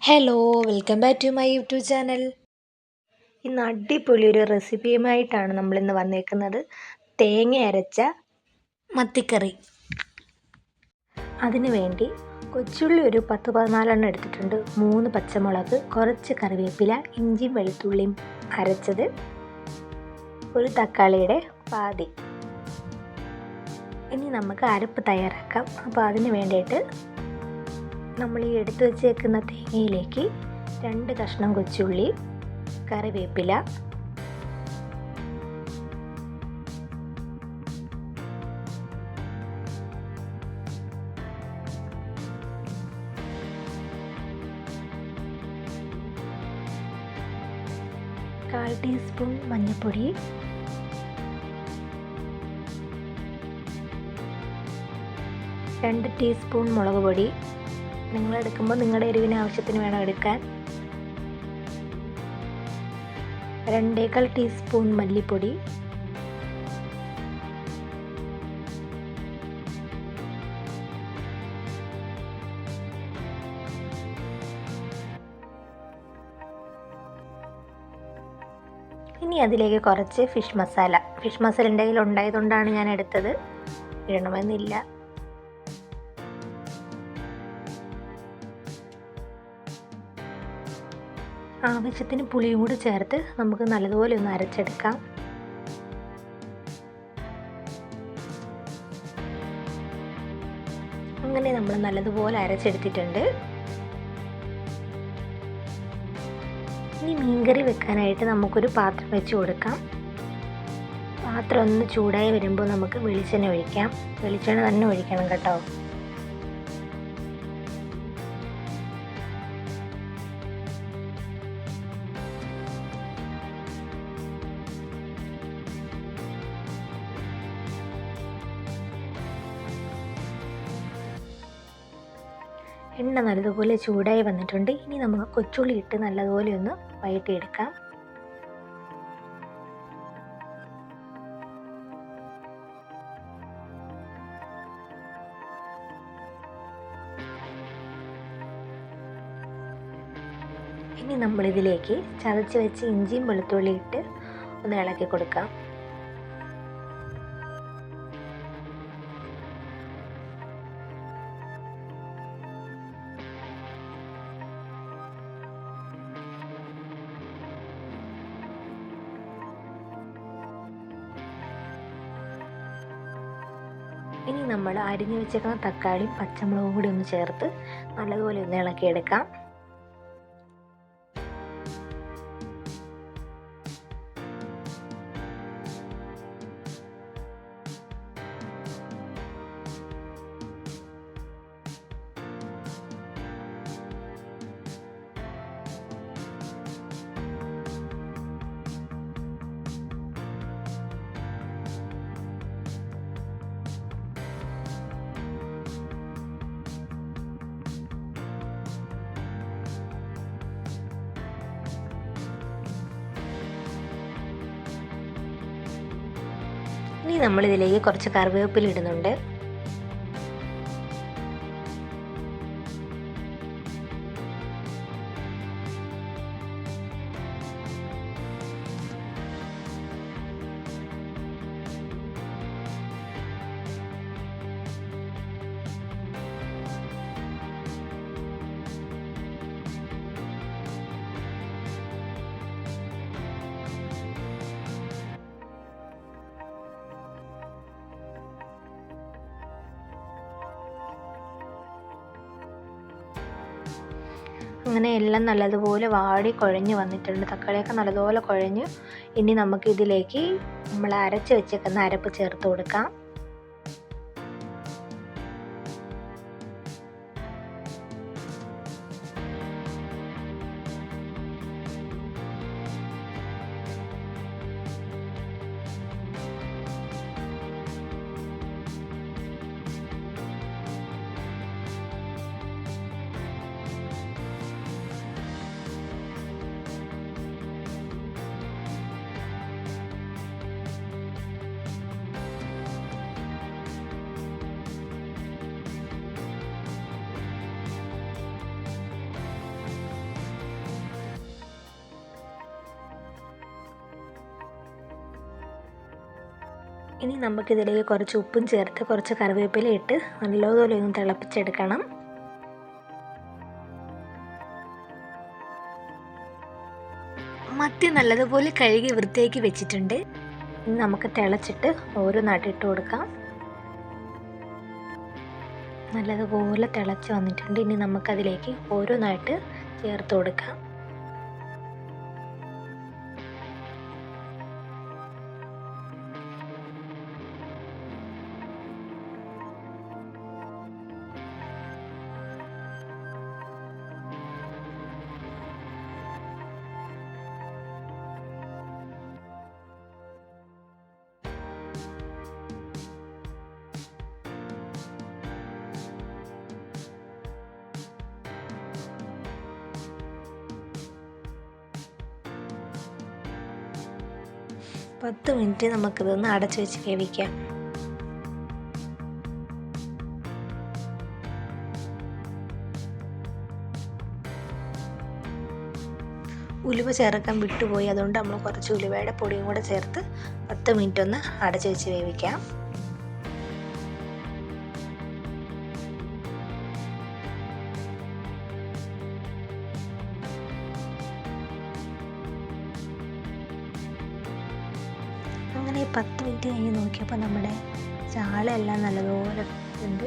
Hello, welcome back to my YouTube channel. ഇന്ന് അടിപൊളി ഒരു റെസിപ്പിയുമായിട്ടാണ് നമ്മളിന്ന് വന്നേക്കുന്നത്. തേങ്ങ അരച്ച മത്തിക്കറി. അതിനു വേണ്ടി കൊച്ചുള്ളി ഒരു 10-14 എടുത്തിട്ടുണ്ട്, 3 പച്ചമുളക്, കുറച്ച് കറിവേപ്പില, ഇഞ്ചിയും വെളുത്തുള്ളിയും അരച്ചത്, ഒരു തക്കാളിയുടെ പാതി. ഇനി നമുക്ക് അരപ്പ് തയ്യാറാക്കാം. അപ്പോൾ അതിന് വേണ്ടിയിട്ട് നമ്മൾ ഈ എടുത്തു വച്ചേക്കുന്ന തേങ്ങയിലേക്ക് 2 കഷ്ണം കൊച്ചുള്ളി, കറിവേപ്പില, കാൽ ടീസ്പൂൺ മഞ്ഞൾപ്പൊടി, രണ്ട് ടീസ്പൂൺ മുളക് പൊടി. നിങ്ങൾ എടുക്കുമ്പോൾ നിങ്ങളുടെ എരിവിന് ആവശ്യത്തിന് വേണം എടുക്കാൻ. 2.25 ടീസ്പൂൺ മല്ലിപ്പൊടി, ഇനി അതിലേക്ക് കുറച്ച് ഫിഷ് മസാല എൻ്റെ കയ്യിൽ ഉണ്ടായതുകൊണ്ടാണ് ഞാൻ എടുത്തത്, ഇടണമെന്നില്ല. ആവശ്യത്തിന് പുളിയും കൂടി ചേർത്ത് നമുക്ക് നല്ലതുപോലെ ഒന്ന് അരച്ചെടുക്കാം. അങ്ങനെ നമ്മൾ നല്ലതുപോലെ അരച്ചെടുത്തിട്ടുണ്ട്. ഇനി മീൻകറി വെക്കാനായിട്ട് നമുക്കൊരു പാത്രം വെച്ച് കൊടുക്കാം. പാത്രം ഒന്ന് ചൂടായി വരുമ്പോൾ നമുക്ക് വെളിച്ചെണ്ണ ഒഴിക്കാം. വെളിച്ചെണ്ണ തന്നെ ഒഴിക്കണം കേട്ടോ. എണ്ണ നല്ലതുപോലെ ചൂടായി വന്നിട്ടുണ്ട്. ഇനി നമുക്ക് കൊച്ചുള്ളി ഇട്ട് നല്ലതുപോലെ ഒന്ന് വഴറ്റിയെടുക്കാം. ഇനി നമ്മളിതിലേക്ക് ചതച്ച് വെച്ച് ഇഞ്ചിയും വെളുത്തുള്ളി ഇട്ട് ഒന്ന് ഇളക്കി കൊടുക്കാം. ഇനി നമ്മൾ അരിഞ്ഞു വെച്ചേക്കുന്ന തക്കാളിയും പച്ചമുളകും കൂടി ഒന്ന് ചേർത്ത് നല്ലതുപോലെ ഒന്ന് ഇളക്കിയെടുക്കാം. ഇനി നമ്മളിതിലേക്ക് കുറച്ച് കറിവേപ്പില ഇടുന്നുണ്ട്. അങ്ങനെ എല്ലാം നല്ലതുപോലെ വാടി കുഴഞ്ഞ് വന്നിട്ടുണ്ട്. തക്കാളിയൊക്കെ നല്ലതുപോലെ കുഴഞ്ഞ്. ഇനി നമുക്ക് ഇതിലേക്ക് നമ്മൾ അരച്ച് വെച്ചേക്കുന്ന അരപ്പ് ചേർത്ത് കൊടുക്കാം. ഇനി നമുക്കിതിലേക്ക് കുറച്ച് ഉപ്പും ചേർത്ത് കുറച്ച് കറിവേപ്പില ഇട്ട് നല്ലതുപോലെ ഒന്ന് തിളപ്പിച്ചെടുക്കണം. മത്തി നല്ലതുപോലെ കഴുകി വൃത്തിയാക്കി വെച്ചിട്ടുണ്ട്. ഇനി നമുക്ക് തിളച്ചിട്ട് ഓരോന്നായിട്ട് ഇട്ട് കൊടുക്കാം. നല്ലതുപോലെ തിളച്ച് വന്നിട്ടുണ്ട്. ഇനി നമുക്കതിലേക്ക് ഓരോന്നായിട്ട് ചേർത്ത് കൊടുക്കാം. പത്ത് മിനിറ്റ് നമുക്കിതൊന്ന് അടച്ചു വെച്ച് വേവിക്കാം. ഉലുവ ചേർക്കാൻ വിട്ടുപോയി, അതുകൊണ്ട് നമ്മൾ കുറച്ച് ഉലുവയുടെ പൊടിയും കൂടെ ചേർത്ത് 10 മിനിറ്റ് ഒന്ന് അടച്ചു വെച്ച് വേവിക്കാം. അങ്ങനെ 10 മിനിറ്റ് കഴിഞ്ഞ് നോക്കിയപ്പോൾ നമ്മുടെ ചാളയെല്ലാം നല്ലതുപോലെ ഉണ്ട്,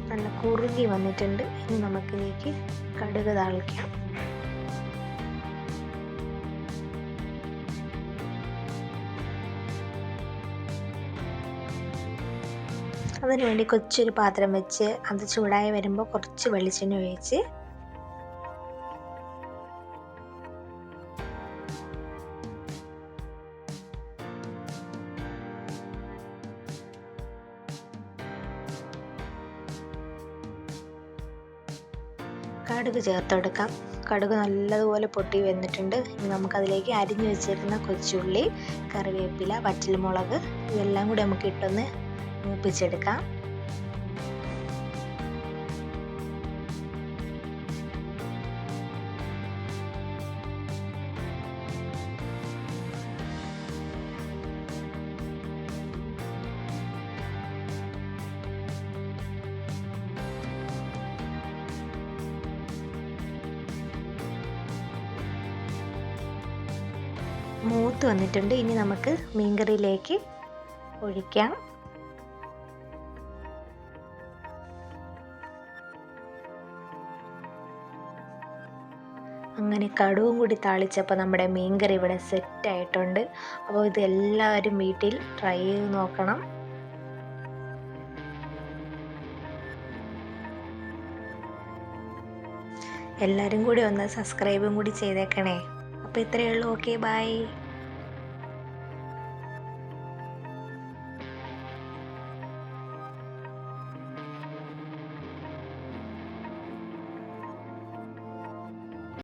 നല്ല കുറുകി വന്നിട്ടുണ്ട്. ഇനി നമുക്കിതിലേക്ക് കടുക് താളിക്കാം. അതിനുവേണ്ടി കൊച്ചൊരു പാത്രം വെച്ച് അത് ചൂടായി വരുമ്പോൾ കുറച്ച് വെളിച്ചെണ്ണ ഒഴിച്ച് കടുക് ചേർത്തെടുക്കാം. കടുക് നല്ലതുപോലെ പൊട്ടി വന്നിട്ടുണ്ട്. ഇനി നമുക്കതിലേക്ക് അരിഞ്ഞു വെച്ചിരിക്കുന്ന കൊച്ചുള്ളി, കറിവേപ്പില, വറ്റൽമുളക് ഇതെല്ലാം കൂടി നമുക്ക് ഇട്ടൊന്ന് മൂപ്പിച്ചെടുക്കാം. മൂത്ത് വന്നിട്ടുണ്ട്. ഇനി നമുക്ക് മീൻകറിയിലേക്ക് ഒഴിക്കാം. അങ്ങനെ കടുവും കൂടി താളിച്ചപ്പോൾ നമ്മുടെ മീൻകറി ഇവിടെ സെറ്റായിട്ടുണ്ട്. അപ്പോൾ ഇത് എല്ലാവരും വീട്ടിൽ ട്രൈ ചെയ്ത് നോക്കണം. എല്ലാവരും കൂടി ഒന്ന് സബ്സ്ക്രൈബും കൂടി ചെയ്തേക്കണേ. അപ്പോൾ ഇത്രയേ ഉള്ളൂ. Okay, by.